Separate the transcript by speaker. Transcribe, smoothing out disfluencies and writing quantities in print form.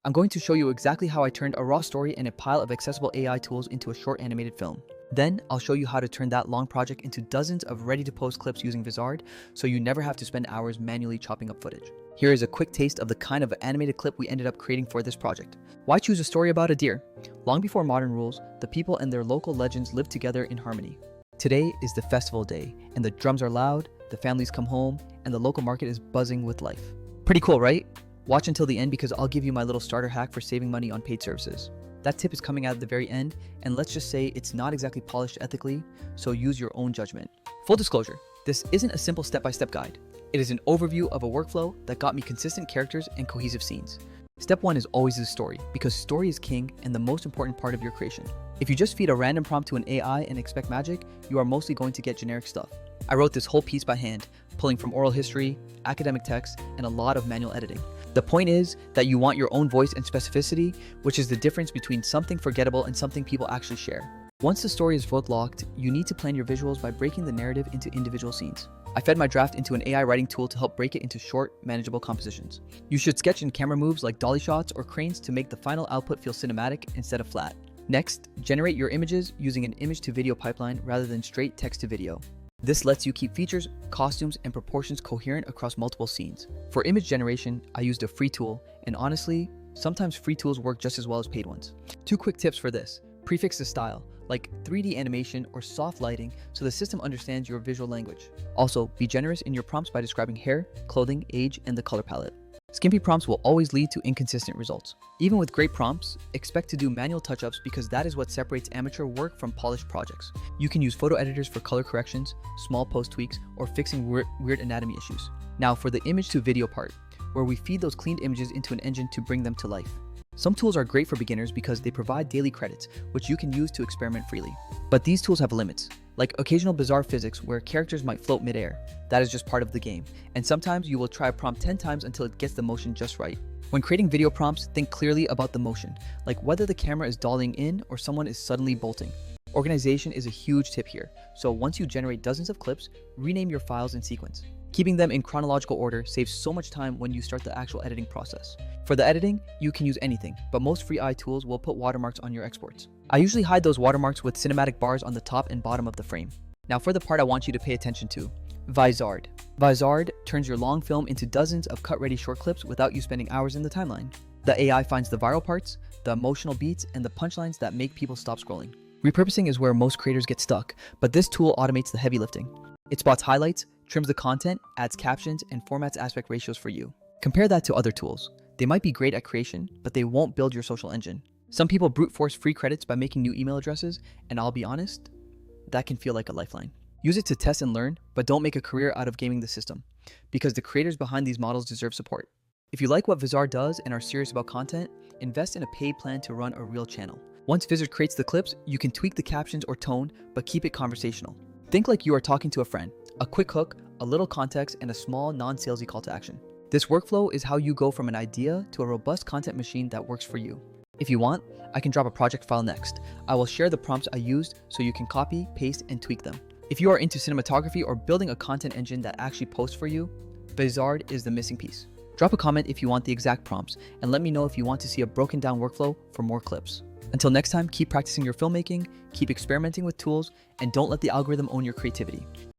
Speaker 1: I'm going to show you exactly how I turned a raw story and a pile of accessible AI tools into a short animated film. Then, I'll show you how to turn that long project into dozens of ready-to-post clips using Vizard, so you never have to spend hours manually chopping up footage. Here is a quick taste of the kind of animated clip we ended up creating for this project. Why choose a story about a deer? Long before modern rules, the people and their local legends lived together in harmony. Today is the festival day, and the drums are loud, the families come home, and the local market is buzzing with life. Pretty cool, right? Watch until the end because I'll give you my little starter hack for saving money on paid services. That tip is coming out at the very end, and let's just say it's not exactly polished ethically, so use your own judgment. Full disclosure, this isn't a simple step-by-step guide. It is an overview of a workflow that got me consistent characters and cohesive scenes. Step 1 is always the story, because story is king and the most important part of your creation. If you just feed a random prompt to an AI and expect magic, you are mostly going to get generic stuff. I wrote this whole piece by hand, pulling from oral history, academic texts, and a lot of manual editing. The point is that you want your own voice and specificity, which is the difference between something forgettable and something people actually share. Once the story is vote locked, you need to plan your visuals by breaking the narrative into individual scenes. I fed my draft into an AI writing tool to help break it into short, manageable compositions. You should sketch in camera moves like dolly shots or cranes to make the final output feel cinematic instead of flat. Next, generate your images using an image-to-video pipeline rather than straight text-to-video. This lets you keep features, costumes, and proportions coherent across multiple scenes. For image generation, I used a free tool, and honestly, sometimes free tools work just as well as paid ones. 2 quick tips for this. Prefix the style, like 3D animation or soft lighting, so the system understands your visual language. Also, be generous in your prompts by describing hair, clothing, age, and the color palette. Skimpy prompts will always lead to inconsistent results. Even with great prompts, expect to do manual touch-ups because that is what separates amateur work from polished projects. You can use photo editors for color corrections, small post tweaks, or fixing weird anatomy issues. Now for the image to video part, where we feed those cleaned images into an engine to bring them to life. Some tools are great for beginners because they provide daily credits, which you can use to experiment freely. But these tools have limits, like occasional bizarre physics where characters might float midair. That is just part of the game, and sometimes you will try a prompt 10 times until it gets the motion just right. When creating video prompts, think clearly about the motion, like whether the camera is dollying in or someone is suddenly bolting. Organization is a huge tip here, so once you generate dozens of clips, rename your files in sequence. Keeping them in chronological order saves so much time when you start the actual editing process. For the editing, you can use anything, but most free AI tools will put watermarks on your exports. I usually hide those watermarks with cinematic bars on the top and bottom of the frame. Now for the part I want you to pay attention to. Vizard. Vizard turns your long film into dozens of cut-ready short clips without you spending hours in the timeline. The AI finds the viral parts, the emotional beats, and the punchlines that make people stop scrolling. Repurposing is where most creators get stuck, but this tool automates the heavy lifting. It spots highlights, trims the content, adds captions, and formats aspect ratios for you. Compare that to other tools. They might be great at creation, but they won't build your social engine. Some people brute force free credits by making new email addresses, and I'll be honest, that can feel like a lifeline. Use it to test and learn, but don't make a career out of gaming the system, because the creators behind these models deserve support. If you like what Vizard does and are serious about content, invest in a paid plan to run a real channel. Once Vizard creates the clips, you can tweak the captions or tone, but keep it conversational. Think like you are talking to a friend. A quick hook, a little context, and a small, non-salesy call to action. This workflow is how you go from an idea to a robust content machine that works for you. If you want, I can drop a project file next. I will share the prompts I used so you can copy, paste, and tweak them. If you are into cinematography or building a content engine that actually posts for you, Vizard is the missing piece. Drop a comment if you want the exact prompts, and let me know if you want to see a broken down workflow for more clips. Until next time, keep practicing your filmmaking, keep experimenting with tools, and don't let the algorithm own your creativity.